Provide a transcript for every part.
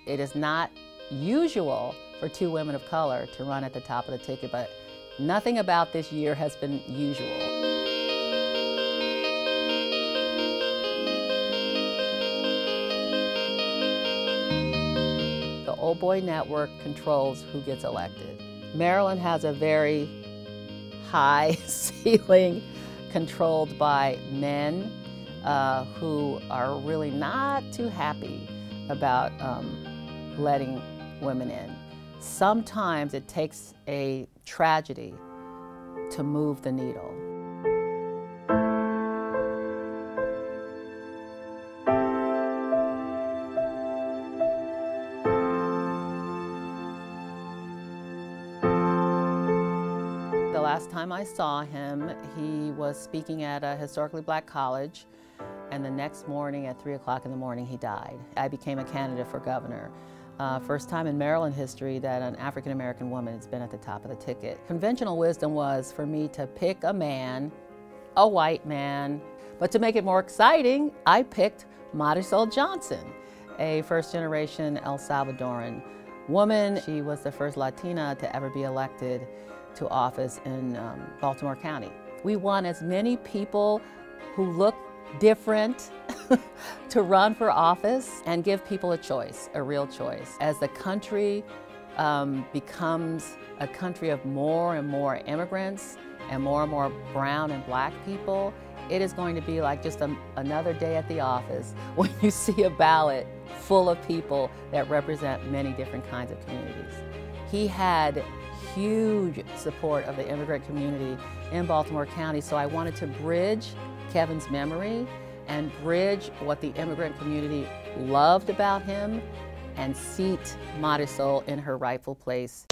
It is not usual for two women of color to run at the top of the ticket, but nothing about this year has been usual. The Old Boy Network controls who gets elected. Maryland has a very high ceiling controlled by men who are really not too happy about letting women in. Sometimes it takes a tragedy to move the needle. The last time I saw him, he was speaking at a historically black college, and the next morning at 3 o'clock in the morning he died. I became a candidate for governor. First time in Maryland history that an African-American woman has been at the top of the ticket. Conventional wisdom was for me to pick a man, a white man, but to make it more exciting, I picked Marisol Johnson, a first-generation El Salvadorian woman. She was the first Latina to ever be elected to office in Baltimore County. We want as many people who look different to run for office and give people a choice, a real choice. As the country becomes a country of more and more immigrants and more brown and black people, it is going to be like just another day at the office when you see a ballot full of people that represent many different kinds of communities. He had huge support of the immigrant community in Baltimore County, so I wanted to bridge Kevin's memory and bridge what the immigrant community loved about him and seat Marisol in her rightful place.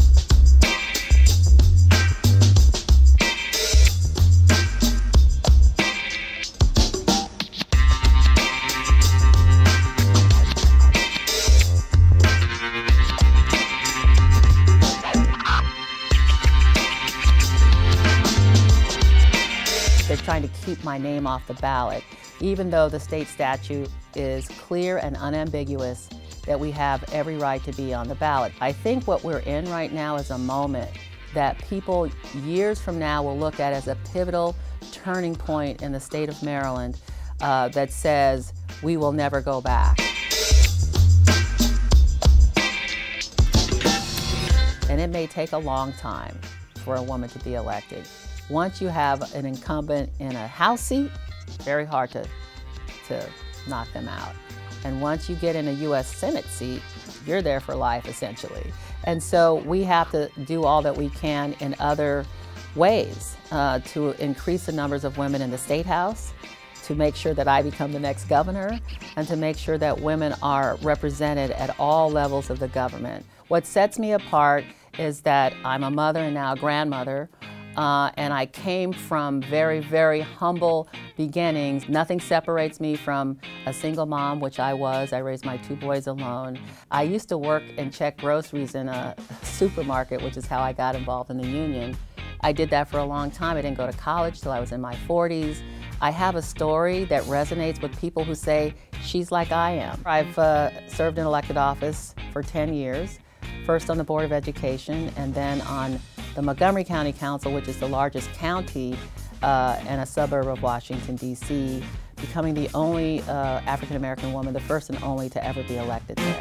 They're trying to keep my name off the ballot, even though the state statute is clear and unambiguous that we have every right to be on the ballot. I think what we're in right now is a moment that people years from now will look at as a pivotal turning point in the state of Maryland that says we will never go back. And it may take a long time for a woman to be elected. Once you have an incumbent in a House seat, very hard to knock them out. And once you get in a U.S. Senate seat, you're there for life, essentially. And so we have to do all that we can in other ways to increase the numbers of women in the State House, to make sure that I become the next governor, and to make sure that women are represented at all levels of the government. What sets me apart is that I'm a mother and now a grandmother. And I came from very humble beginnings. Nothing separates me from a single mom, which I was. I raised my 2 boys alone. I used to work and check groceries in a supermarket, which is how I got involved in the union. I did that for a long time. I didn't go to college till I was in my 40s. I have a story that resonates with people who say, she's like I am. I've served in elected office for 10 years, first on the Board of Education and then on the Montgomery County Council, which is the largest county and a suburb of Washington, D.C., becoming the only African-American woman, the first and only to ever be elected there.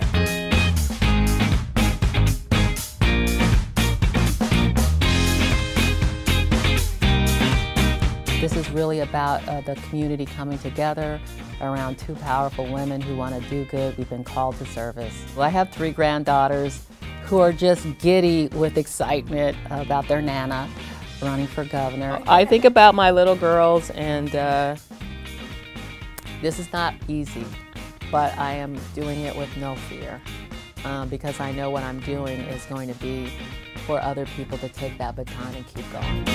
This is really about the community coming together around 2 powerful women who want to do good. We've been called to service. Well, I have 3 granddaughters who are just giddy with excitement about their Nana running for governor. I think about my little girls, and this is not easy, but I am doing it with no fear because I know what I'm doing is going to be for other people to take that baton and keep going.